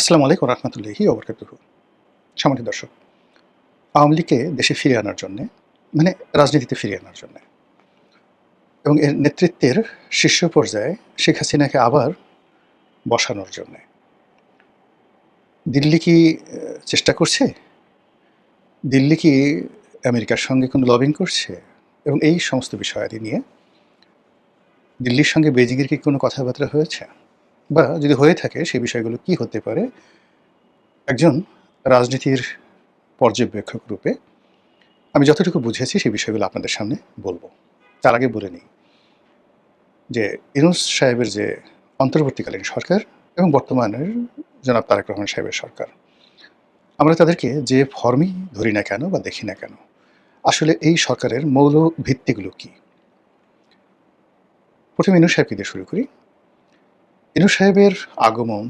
আসসালামু আলাইকুম রহমতুল্লাহি ওবরকাতুহু। সম্মানিত দর্শক, আওয়ামী লীগকে দেশে ফিরিয়ে আনার জন্যে, মানে রাজনীতিতে ফিরিয়ে আনার জন্যে এবং এর নেতৃত্বের শীর্ষ পর্যায়ে শেখ হাসিনাকে আবার বসানোর জন্যে দিল্লি কি চেষ্টা করছে? দিল্লি কি আমেরিকার সঙ্গে কোনো লবিং করছে? এবং এই সমস্ত বিষয়াদি নিয়ে দিল্লির সঙ্গে বেইজিংয়ের কি কোনো কথাবার্তা হয়েছে? বা যদি হয়ে থাকে সেই বিষয়গুলো কি হতে পারে? একজন রাজনীতির পর্যবেক্ষক রূপে আমি যতটুকু বুঝেছি সেই বিষয়গুলো আপনাদের সামনে বলবো। তার আগে বলে নিই যে ইউনূস সাহেবের যে অন্তর্বর্তীকালীন সরকার এবং বর্তমানের জনাব তারেক রহমান সাহেবের সরকার, আমরা তাদেরকে যে ফর্মই ধরি না কেন বা দেখি না কেন, আসলে এই সরকারের মৌল ভিত্তিগুলো কী? প্রথমে ইউনূস সাহেবকে দিয়ে শুরু করি। ইউনূস সাহেবের আগমন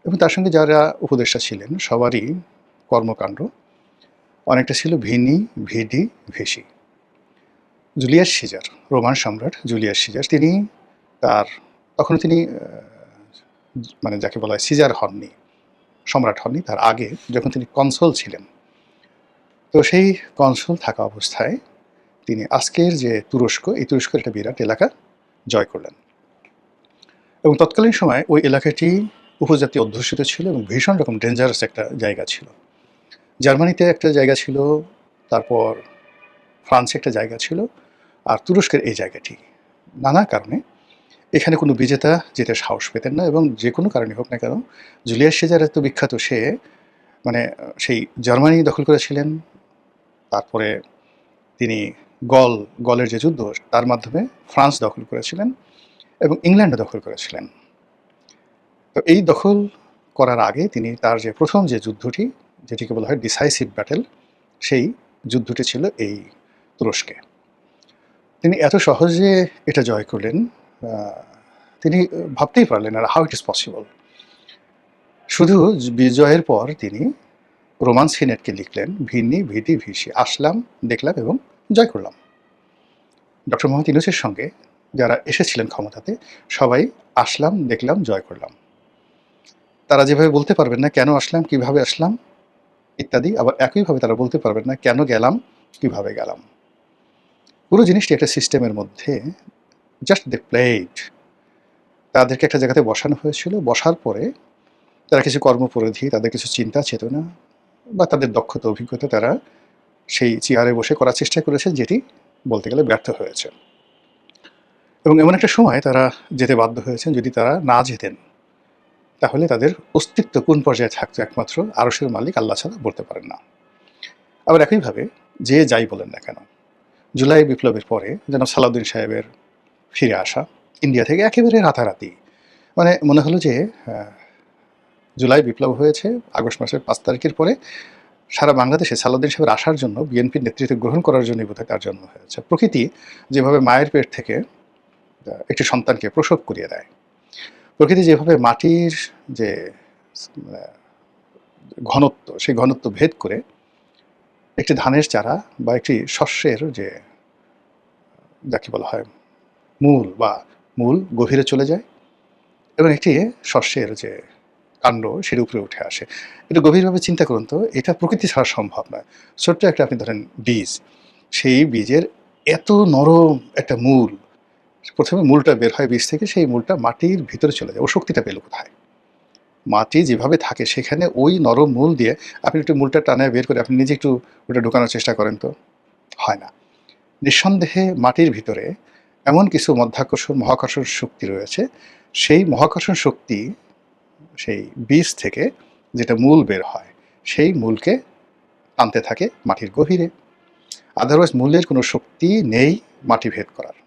এবং তার সঙ্গে যারা উপদেষ্টা ছিলেন সবারই কর্মকাণ্ড অনেকটা ছিল ভিনি, ভিডি, ভিসি। জুলিয়াস সিজার, রোমান সম্রাট জুলিয়াস সিজার, তিনি তখনও তিনি মানে যাকে বলা হয় সিজার হননি, সম্রাট হননি, তার আগে যখন তিনি কনসল ছিলেন, তো সেই কনসল থাকা অবস্থায় তিনি আজকের যে তুরস্ক, এই তুরস্কের একটা বিরাট এলাকা জয় করলেন এবং তৎকালীন সময় ওই এলাকাটি উপজাতি অধ্যুষিত ছিল এবং ভীষণ রকম ডেঞ্জারাস একটা জায়গা ছিল। জার্মানিতে একটা জায়গা ছিল, তারপর ফ্রান্সে একটা জায়গা ছিল, আর তুরস্কের এই জায়গাটি নানা কারণে এখানে কোনো বিজেতা যেতে সাহস পেতেন না এবং যে কোনো কারণে হোক না কেন জুলিয়াস সিজার এত বিখ্যাত, সে মানে সেই জার্মানি দখল করেছিলেন, তারপরে তিনি গলের যে যুদ্ধ তার মাধ্যমে ফ্রান্স দখল করেছিলেন এবং ইংল্যান্ডও দখল করেছিলেন। তো এই দখল করার আগে তিনি তার যে প্রথম যে যুদ্ধটি, যেটিকে বলা হয় ডিসাইসিভ ব্যাটেল, সেই যুদ্ধটি ছিল এই তুরস্কে। তিনি এত সহজে এটা জয় করলেন, তিনি ভাবতেই পারলেন না হাউ ইট ইজ পসিবল। শুধু বিজয়ের পর তিনি রোমান সিনেটকে লিখলেন ভিনি, ভিডি, ভিসি, আসলাম, দেখলাম এবং জয় করলাম। ডক্টর মোহাম্মদ ইউনূসের সঙ্গে যারা এসেছিলেন ক্ষমতাতে সবাই আসলাম, দেখলাম, জয় করলাম। তারা যেভাবে বলতে পারবেন না কেন আসলাম, কিভাবে আসলাম ইত্যাদি, আবার একইভাবে তারা বলতে পারবেন না কেন গেলাম, কিভাবে গেলাম। পুরো জিনিসটি একটা সিস্টেমের মধ্যে জাস্ট দে প্লেড। তাদেরকে একটা জায়গাতে বসানো হয়েছিল, বসার পরে তারা কিছু কর্মপরিধি, তাদের কিছু চিন্তা চেতনা বা তাদের দক্ষতা অভিজ্ঞতা তারা সেই চেয়ারে বসে করার চেষ্টা করেছে, যেটি বলতে গেলে ব্যর্থ হয়েছে এবং এমন একটা সময় তারা যেতে বাধ্য হয়েছেন। যদি তারা না যেতেন তাহলে তাদের অস্তিত্ব কোন পর্যায়ে থাকতো একমাত্র আরশের মালিক আল্লাহ ছাড়া বলতে পারেন না। আবার একইভাবে যে যাই বলেন না কেন, জুলাই বিপ্লবের পরে যেন সালাউদ্দিন সাহেবের ফিরে আসা ইন্ডিয়া থেকে একেবারে রাতারাতি, মানে মনে হলো যে জুলাই বিপ্লব হয়েছে আগস্ট মাসের 5 তারিখের পরে সারা বাংলাদেশে সালাউদ্দিন সাহেবের আসার জন্য, বিএনপির নেতৃত্ব গ্রহণ করার জন্যই বোধহয় তার জন্ম হয়েছে। প্রকৃতি যেভাবে মায়ের পেট থেকে একটি সন্তানকে প্রসব করিয়ে দেয়, প্রকৃতি যেভাবে মাটির যে ঘনত্ব, সেই ঘনত্ব ভেদ করে একটি ধানের চারা বা একটি শস্যের যে যাকে বলা হয় মূল গভীরে চলে যায় এবং একটি শস্যের যে কাণ্ড সেটা উপরে উঠে আসে। একটু গভীরভাবে চিন্তা করুন তো, এটা প্রকৃতি ছাড়া সম্ভব নয়। ছোট্ট একটা আপনি ধরেন বীজ, সেই বীজের এত নরম একটা মূল, প্রথমে মূলটা বের হয় বীজ থেকে, সেই মূলটা মাটির ভিতরে চলে যায়। ও শক্তিটা পেল কোথায়? মাটি যেভাবে থাকে সেখানে ওই নরম মূল দিয়ে আপনি একটু মূলটা টানায় বের করে আপনি নিজে একটু ওটা ঢোকানোর চেষ্টা করেন তো, হয় না। নিঃসন্দেহে মাটির ভিতরে এমন কিছু মহাকর্ষণ শক্তি রয়েছে, সেই মহাকর্ষণ শক্তি সেই বীজ থেকে যেটা মূল বের হয় সেই মূলকে টানতে থাকে মাটির গভীরে। আদারওয়াইজ মূলের কোনো শক্তি নেই মাটি ভেদ করার।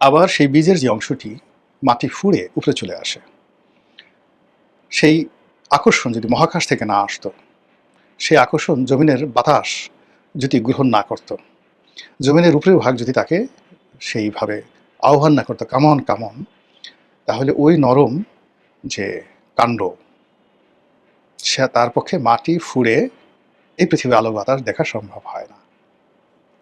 আবার সেই বীজের যে অংশটি মাটি ফুঁড়ে উপরে চলে আসে, সেই আকর্ষণ যদি মহাকাশ থেকে না আসতো, সেই আকর্ষণ জমিনের বাতাস যদি গ্রহণ না করত, জমিনের উপরের ভাগ যদি তাকে সেইভাবে আহ্বান না করতো কামন কামন, তাহলে ওই নরম যে কাণ্ড, সে তার পক্ষে মাটি ফুঁড়ে এই পৃথিবী আলো বাতাস দেখা সম্ভব হয় না,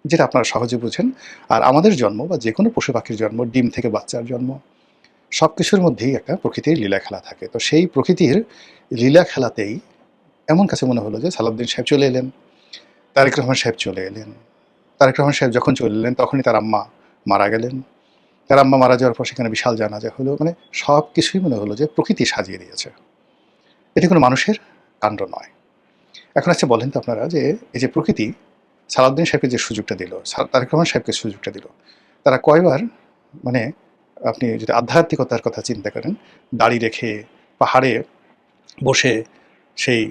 যেটা আপনারা সহজে বুঝেন। আর আমাদের জন্ম বা যে কোনো পশু পাখির জন্ম, ডিম থেকে বাচ্চার জন্ম, সব কিছুর মধ্যেই একটা প্রকৃতির লীলা খেলা থাকে। তো সেই প্রকৃতির লীলা খেলাতেই এমন কাছে মনে হলো যে সালাউদ্দিন সাহেব চলে এলেন, তারেক রহমান সাহেব চলে এলেন। তারেক রহমান সাহেব যখন চলে এলেন তখনই তার আম্মা মারা গেলেন। তার আম্মা মারা যাওয়ার পর সেখানে বিশাল জানাজা হলো। মানে সব কিছুই মনে হলো যে প্রকৃতি সাজিয়ে দিয়েছে। এটি কোনো মানুষের কাণ্ড নয়। এখন আচ্ছা বলেন তো আপনারা যে এই যে প্রকৃতি সালাউদ্দিন সাহেবকে যে সুযোগটা দিল, তারেক রহমান সাহেবকে সুযোগটা দিল, তারা কয়বার মানে আপনি যদি আধ্যাত্মিকতার কথা চিন্তা করেন, দাড়ি রেখে পাহাড়ে বসে সেই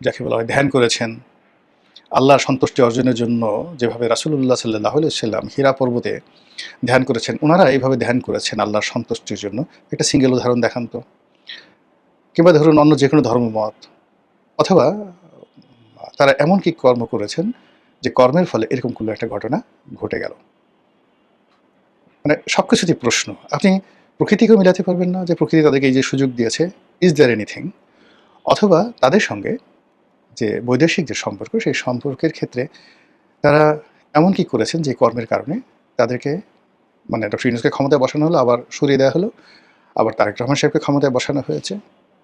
যাকে বলা হয় ধ্যান করেছেন, আল্লাহর সন্তুষ্টি অর্জনের জন্য যেভাবে রাসূলুল্লাহ সাল্লাল্লাহু আলাইহি ওয়াসাল্লাম হীরা পর্বতে ধ্যান করেছেন, ওনারা এইভাবে ধ্যান করেছেন আল্লাহর সন্তুষ্টির জন্য। একটা সিঙ্গেল উদাহরণ দেখান তো। কিংবা ধরুন অন্য যে কোনো ধর্মমত, অথবা তারা এমন কি কর্ম করেছেন যে কর্মের ফলে এরকম কোনো একটা ঘটনা ঘটে গেল। মানে সব কিছুতেই প্রশ্ন। আপনি প্রকৃতিকেও মিলাতে পারবেন না যে প্রকৃতি তাদেরকে এই যে সুযোগ দিয়েছে, ইজ দেয়ার এনিথিং? অথবা তাদের সঙ্গে যে বৈদেশিক যে সম্পর্ক, সেই সম্পর্কের ক্ষেত্রে তারা এমন কি করেছেন যে কর্মের কারণে তাদেরকে মানে ডক্টর ইউনূসকে ক্ষমতায় বসানো হলো, আবার সরিয়ে দেওয়া হলো, আবার তারেক রহমান সাহেবকে ক্ষমতায় বসানো হয়েছে।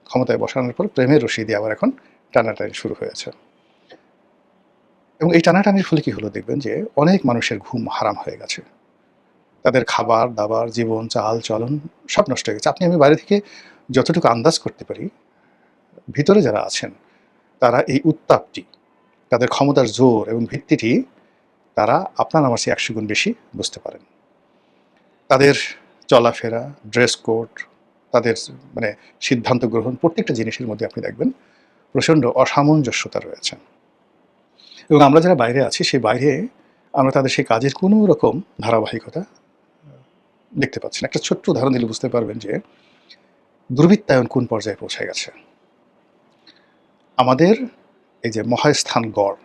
ক্ষমতায় বসানোর পর প্রেমের রশি দিয়ে আবার এখন টানাটানি শুরু হয়েছে। এবং এই টানাটানির ফলে কি হলো দেখবেন যে অনেক মানুষের ঘুম হারাম হয়ে গেছে। তাদের খাবার দাবার, জীবন চাল চলন সব নষ্ট হয়ে গেছে। আপনি আমি বাইরে থেকে যতটুকু আন্দাজ করতে পারি, ভিতরে যারা আছেন তারা এই উত্তাপটি, তাদের ক্ষমতার জোর এবং ভিত্তিটি তারা আপনার আমার চেয়ে ১০০ গুণ বেশি বুঝতে পারেন। তাদের চলাফেরা, ড্রেস কোড, তাদের মানে সিদ্ধান্ত গ্রহণ, প্রত্যেকটা জিনিসের মধ্যে আপনি দেখবেন প্রচণ্ড অসামঞ্জস্যতা রয়েছে। এবং আমরা যারা বাইরে আছি, সেই বাইরে আমরা তাদের সেই কাজের কোনো রকম ধারাবাহিকতা দেখতে পাচ্ছি না। একটা ছোট্ট উদাহরণ দিলে বুঝতে পারবেন যে দুর্বৃত্তায়ন কোন পর্যায়ে পৌঁছে গেছে। আমাদের এই যে মহাস্থানগড়,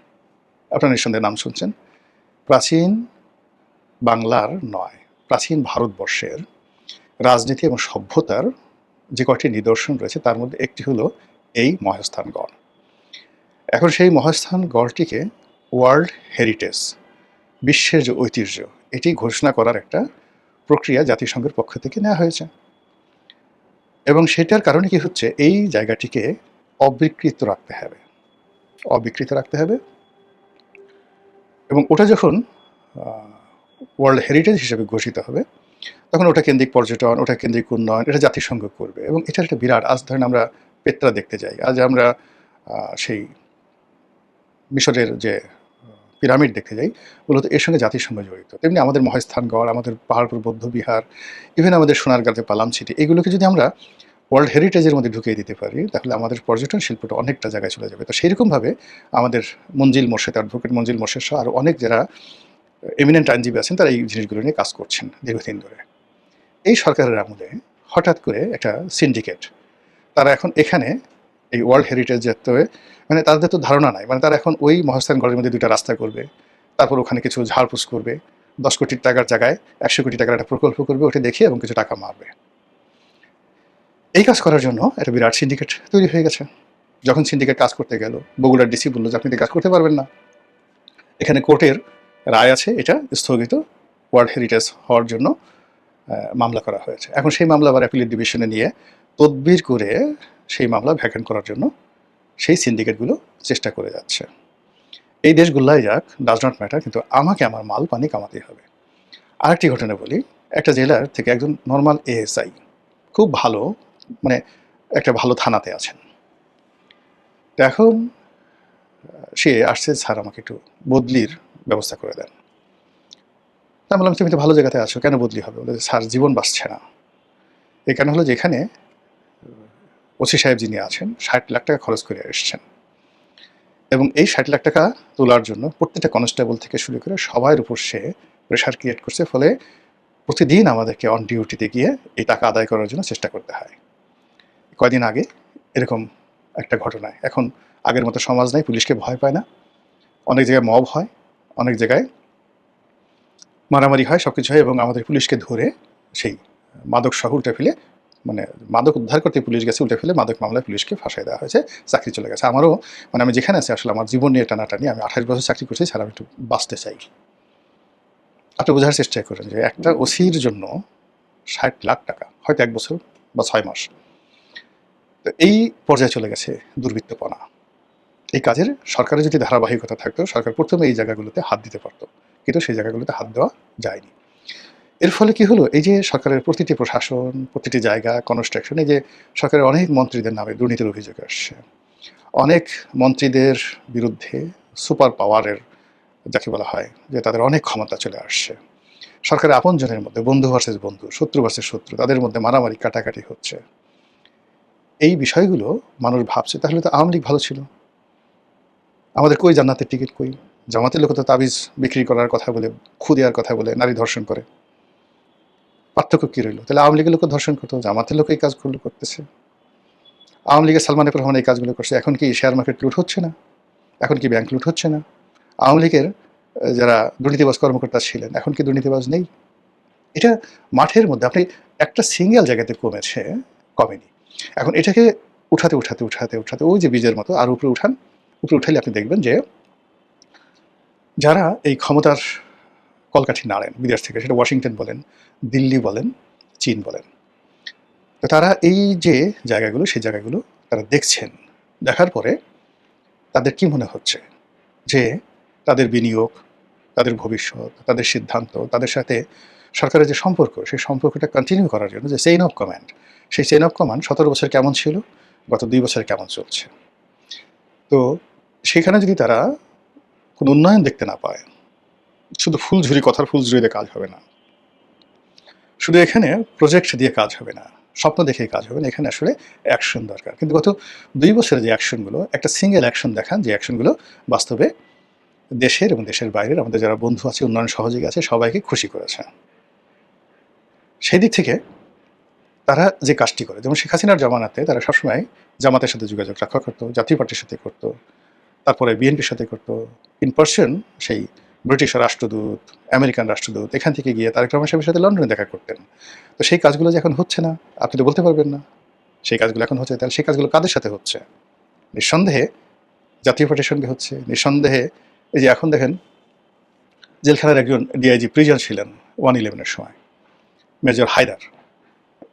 আপনারা নিঃসন্দেহে নাম শুনছেন। প্রাচীন বাংলার নয়, প্রাচীন ভারতবর্ষের রাজনীতি এবং সভ্যতার যে কয়টি নিদর্শন রয়েছে তার মধ্যে একটি হলো এই মহাস্থানগড়। এখন সেই মহাস্থানগড়টিকে ওয়ার্ল্ড হেরিটেজ, বিশ্বের যে ঐতিহ্য, এটি ঘোষণা করার একটা প্রক্রিয়া জাতিসংঘের পক্ষ থেকে নেওয়া হয়েছে। এবং সেটার কারণে কি হচ্ছে, এই জায়গাটিকে অবিকৃত রাখতে হবে, অবিকৃত রাখতে হবে। এবং ওটা যখন ওয়ার্ল্ড হেরিটেজ হিসেবে ঘোষিত হবে, তখন ওটা কেন্দ্রিক পর্যটন, ওটা কেন্দ্রিক উন্নয়ন, এটা জাতিসংঘ করবে। এবং এটার একটা বিরাট, আজ ধরেন আমরা পেত্রা দেখতে যাই, আজ আমরা সেই মিশরের যে পিরামিড দেখতে যাই, মূলত এর সঙ্গে জাতিসংঘ জড়িত। তেমনি আমাদের মহাস্থানগড়, আমাদের পাহাড়পুর বৌদ্ধবিহার, ইভেন আমাদের সোনারগাঁতে পালাম সিটি, এগুলোকে যদি আমরা ওয়ার্ল্ড হেরিটেজের মধ্যে ঢুকিয়ে দিতে পারি, তাহলে আমাদের পর্যটন শিল্পটা অনেকটা জায়গায় চলে যাবে। তো সেইরকমভাবে আমাদের মঞ্জিল মোর্শেদ, অ্যাডভোকেট মঞ্জিল মোর্শেদ সহ আরও অনেক যারা এমিনেন্ট আইনজীবী আছেন, তারা এই জিনিসগুলো নিয়ে কাজ করছেন দীর্ঘদিন ধরে। এই সরকারের আমলে হঠাৎ করে একটা সিন্ডিকেট, তারা এখন এখানে এই ওয়ার্ল্ড হেরিটেজ যেতে, মানে তাদের তো ধারণা নাই, মানে তারা এখন ওই মহাস্থানগড়ের মধ্যে 2টা রাস্তা করবে, তারপর ওখানে কিছু ঝাড়ফুঁস করবে, 10 কোটি টাকার জায়গায় 100 কোটি টাকার একটা প্রকল্প করবে, ওটা দেখিয়ে এবং কিছু টাকা মারবে। এই কাজ করার জন্য একটা বিরাট সিন্ডিকেট তৈরি হয়ে গেছে। যখন সিন্ডিকেট কাজ করতে গেল, বগুড়ার ডিসি বলল যে আপনি তো কাজ করতে পারবেন না, এখানে কোর্টের রায় আছে, এটা স্থগিত, ওয়ার্ল্ড হেরিটেজ হওয়ার জন্য মামলা করা হয়েছে। এখন সেই মামলা আবার অ্যাপিলেট ডিভিশনে নিয়ে তদবির করে সেই মামলা ভ্যাকেন্ট করার জন্য সেই সিন্ডিকেটগুলো চেষ্টা করে যাচ্ছে। এই দেশগুলাই যাক, ডাজ নট ম্যাটার, কিন্তু আমাকে আমার মাল পানি কামাতেই হবে। আরেকটি ঘটনা বলি, একটা জেলার থেকে একজন নর্মাল এএসআই, খুব ভালো, মানে একটা ভালো থানাতে আছেন। তো এখন সে আসছে, স্যার আমাকে একটু বদলির ব্যবস্থা করে দেন। তা বললাম তুমি তো ভালো জায়গাতে আছো, কেন বদলি হবে? বলে স্যার জীবন বাঁচছে না। এই কেন হলো যে এখানে ওসি সাহেব যিনি আছেন 60 লাখ টাকা খরচ করে এসছেন, এবং এই 60 লাখ টাকা তোলার জন্য প্রত্যেকটা কনস্টেবল থেকে শুরু করে সবার উপর সে প্রেশার ক্রিয়েট করছে, ফলে প্রতিদিন আমাদেরকে অন ডিউটিতে গিয়ে এই টাকা আদায় করার জন্য চেষ্টা করতে হয়। কয়দিন আগে এরকম একটা ঘটনায়, এখন আগের মতো সমাজ নাই, পুলিশকে ভয় পায় না, অনেক জায়গায় মব হয়, অনেক জায়গায় মারামারি হয়, সব কিছু হয়, এবং আমাদের পুলিশকে ধরে সেই মাদক সহ উল্টে ফেলে, মানে মাদক উদ্ধার করতে পুলিশ গেছে, উল্টে ফেলে মাদক মামলায় পুলিশকে ফাঁসাই দেওয়া হয়েছে, চাকরি চলে গেছে। আমারও মানে আমি যেখানে আছি আসলে আমার জীবন নিয়ে টানাটানি, আমি 28 বছর চাকরি করছি, ছাড়া আমি একটু বাঁচতে চাই। আপনি বোঝার চেষ্টা করেন যে একটা ওসির জন্য 60 লাখ টাকা, হয়তো 1 বছর বা 6 মাস, তো এই পর্যায়ে চলে গেছে দুর্বৃত্তপনা। এই কাজের সরকারের যদি ধারাবাহিকতা থাকতো, সরকার প্রথমে এই জায়গাগুলোতে হাত দিতে পারত, কিন্তু সেই জায়গাগুলোতে হাত দেওয়া যায়নি। এর ফলে কি হলো, এই যে সরকারের প্রতিটি প্রশাসন, প্রতিটি জায়গা, কনস্ট্রাকশন, এই যে সরকারের অনেক মন্ত্রীদের নামে দুর্নীতির অভিযোগ আসছে, অনেক মন্ত্রীদের বিরুদ্ধে সুপার পাওয়ারের, যাকে বলা হয় যে তাদের অনেক ক্ষমতা চলে আসছে, সরকারের আপনজনের মধ্যে বন্ধু ভার্সেস বন্ধু, শত্রু ভার্সেস শত্রু, তাদের মধ্যে মারামারি কাটাকাটি হচ্ছে। এই বিষয়গুলো মানুষ ভাবছে তাহলে তো আওয়ামী লীগ ভালো ছিল, আমাদের কই জান্নাতের টিকিট কই? জামাতের লোক তো তাবিজ বিক্রি করার কথা বলে, খু দেওয়ার কথা বলে নারী ধর্ষণ করে, পার্থক্য কী রইল? তাহলে আওয়ামী লীগের লোক ধর্ষণ করতো, জামাতের লোক এই কাজগুলো করতেছে। আওয়ামী লীগের সালমান এফ রহমান এই কাজগুলো করছে, এখন কি শেয়ার মার্কেট লুট হচ্ছে না? এখন কি ব্যাংক লুট হচ্ছে না? আওয়ামী লীগের যারা দুর্নীতিবাজ কর্মকর্তা ছিলেন, এখন কি দুর্নীতিবাজ নেই? এটা মাঠের মধ্যে আপনি একটা সিঙ্গেল জায়গাতে কমেছে, কমেনি। এখন এটাকে উঠাতে উঠাতে উঠাতে উঠাতে ওই যে বীজের মতো আর উপরে উঠান, উপরে উঠালে আপনি দেখবেন যে যারা এই ক্ষমতার কলকাঠি নাড়েন বিদেশ থেকে, সেটা ওয়াশিংটন বলেন, দিল্লি বলেন, চীন বলেন, তো তারা এই যে জায়গাগুলো, সেই জায়গাগুলো তারা দেখছেন, দেখার পরে তাদের কি মনে হচ্ছে যে তাদের বিনিয়োগ, তাদের ভবিষ্যৎ, তাদের সিদ্ধান্ত, তাদের সাথে সরকারের যে সম্পর্ক, সেই সম্পর্কটা কন্টিনিউ করার জন্য যে চেইন অফ কমান্ড, সেই চেইন অফ কমান্ড 17 বছর কেমন ছিল, গত 2 বছরে কেমন চলছে। তো সেখানে যদি তারা কোনো উন্নয়ন দেখতে না পায়, শুধু ফুলঝুরি, কথার ফুলঝুরি দিয়ে কাজ হবে না, শুধু এখানে প্রজেক্ট দিয়ে কাজ হবে না, স্বপ্ন দেখে কাজ হবে না, এখানে আসলে অ্যাকশন দরকার। কিন্তু গত 2 বছরে যে অ্যাকশনগুলো, একটা সিঙ্গেল অ্যাকশন দেখান যে অ্যাকশনগুলো বাস্তবে দেশের এবং দেশের বাইরের আমাদের যারা বন্ধু আছে, উন্নয়ন সহযোগী আছে, সবাইকে খুশি করেছে। সেই দিক থেকে তারা যে কাজটি করে, যেমন শেখ হাসিনার জামানাতে তারা সবসময় জামাতের সাথে যোগাযোগ রক্ষা করতো, জাতীয় পার্টির সাথে করতো, তারপরে বিএনপির সাথে করতো, ইন পার্সন সেই ব্রিটিশ রাষ্ট্রদূত, আমেরিকান রাষ্ট্রদূত এখান থেকে গিয়ে তারেক রহমান সাহেবের সাথে লন্ডনে দেখা করতেন। তো সেই কাজগুলো যে এখন হচ্ছে না, আপনি তো বলতে পারবেন না সেই কাজগুলো এখন হচ্ছে, তাহলে সেই কাজগুলো কাদের সাথে হচ্ছে? নিঃসন্দেহে জাতীয় পার্টির সঙ্গে হচ্ছে, নিঃসন্দেহে এই যে এখন দেখেন জেলখানার একজন ডিআইজি প্রিজন ছিলেন 1/11-এর সময়, মেজর হায়দার,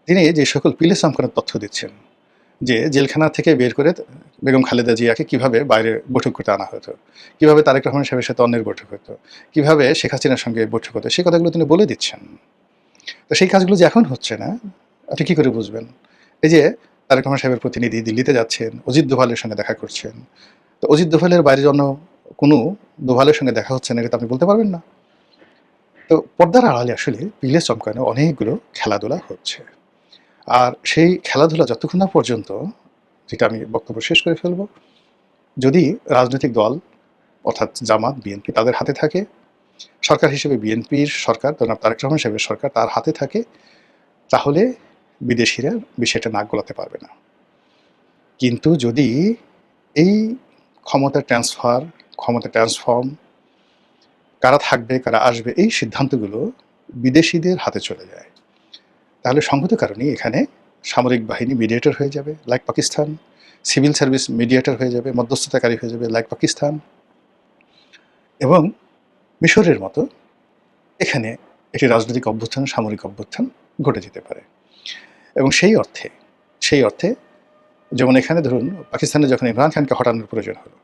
তিনি যে সকল পিলে সামখানের তথ্য দিচ্ছেন যে জেলখানা থেকে বের করে বেগম খালেদা জিয়াকে কিভাবে বাইরে বৈঠক করতে আনা হতো, কিভাবে তারেক রহমান সাহেবের সাথে অন্যের বৈঠক হতো, কিভাবে শেখ হাসিনার সঙ্গে বৈঠক হতো, সেই কথাগুলো তিনি বলে দিচ্ছেন। তো সেই কাজগুলো যে এখন হচ্ছে না, আপনি কী করে বুঝবেন? এই যে তারেক রহমান সাহেবের প্রতিনিধি দিল্লিতে যাচ্ছেন, অজিত দোভালের সঙ্গে দেখা করছেন, তো অজিত দোভালের বাইরে জন্য কোনো দোভালের সঙ্গে দেখা হচ্ছে না, এটা তো আপনি বলতে পারবেন না। তো পর্দার আড়ালে আসলে পিলে চমকানো অনেকগুলো খেলাধুলা হচ্ছে। আর সেই খেলাধুলা যতক্ষণ না পর্যন্ত, যেটা আমি বক্তব্য শেষ করে ফেলব, যদি রাজনৈতিক দল অর্থাৎ জামাত, বিএনপি তাদের হাতে থাকে, সরকার হিসেবে বিএনপির সরকার, জনাব তারেক রহমান সাহেবের সরকার তার হাতে থাকে, তাহলে বিদেশিরা বিষয়টা নাক গলাতে পারবে না। কিন্তু যদি এই ক্ষমতা ট্রান্সফার, ক্ষমতা ট্রান্সফর্ম, কারা থাকবে কারা আসবে, এই সিদ্ধান্তগুলো বিদেশিদের হাতে চলে যায়, তাহলে সঙ্গত কারণেই এখানে সামরিক বাহিনী মিডিয়েটর হয়ে যাবে like Pakistan, civil service mediator হয়ে যাবে, মধ্যস্থতাকারী হয়ে যাবে লাইক পাকিস্তান, এবং মিশরের মতো এখানে একটি রাজনৈতিক অভ্যুত্থান, সামরিক অভ্যুত্থান ঘটে যেতে পারে। এবং সেই অর্থে যেমন এখানে ধরুন পাকিস্তানে যখন ইমরান খানকে হটানোর প্রয়োজন হলো,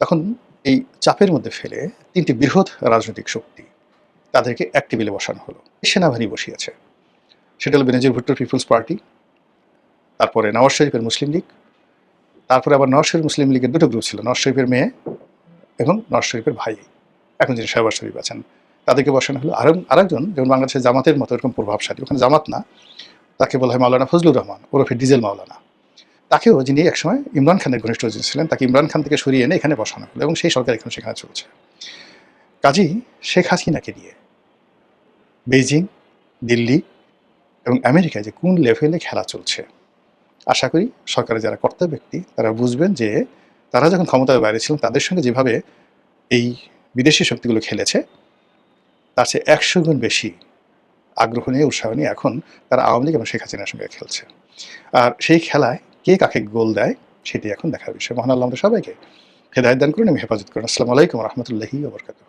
তখন এই চাপের মধ্যে ফেলে 3টি বৃহৎ রাজনৈতিক শক্তি তাদেরকে এক টেবিলে বসানো হলো, সেনাবাহিনী বসিয়েছে। সেটা হলো বেনজির ভুট্টোর পিপলস পার্টি, তারপরে নওয়াজ শরীফের মুসলিম লীগ, তারপরে আবার নওয়াজ শরীফ মুসলিম লীগের দুটো গ্রুপ ছিল, নওয়াজ শরীফের মেয়ে এবং নওয়াজ শরীফের ভাই, এখন যিনি শাহবাজ শরীফ আছেন, তাদেরকে বসানো হলো। আরেকজন যেমন বাংলাদেশের জামাতের মতো এরকম প্রভাবশালী, ওখানে জামাত না, তাকে বলা হয় মাওলানা ফজলুর রহমান ওরফে ডিজেল মাওলানা, তাকেও যিনি একসময় ইমরান খানের ঘনিষ্ঠ ছিলেন, তাকে ইমরান খান থেকে সরিয়ে এনে এখানে বসানো হলো, এবং সেই সরকার এখন সেখানে চলছে। কাজেই শেখ হাসিনাকে নিয়ে বেইজিং, দিল্লি এবং আমেরিকায় যে কোন লেভেলে খেলা চলছে, আশা করি সরকারের যারা কর্তা ব্যক্তি তারা বুঝবেন যে তারা যখন ক্ষমতার বাইরে ছিলেন তাদের সঙ্গে যেভাবে এই বিদেশি শক্তিগুলো খেলেছে, তার চেয়ে 100 গুণ বেশি আগ্রহ নিয়ে, উৎসাহ নিয়ে এখন তারা আওয়ামী লীগ এবং শেখ হাসিনার সঙ্গে খেলছে। আর সেই খেলায় কে কাকে গোল দেয় সেটি এখন দেখার বিষয়। মহান আল্লাহ আমাদের সবাইকে হেদায়েত দান করুন এবং হেফাজত করুন। আসসালামু আলাইকুম ওয়া রাহমাতুল্লাহি ওয়া বারাকাতুহু।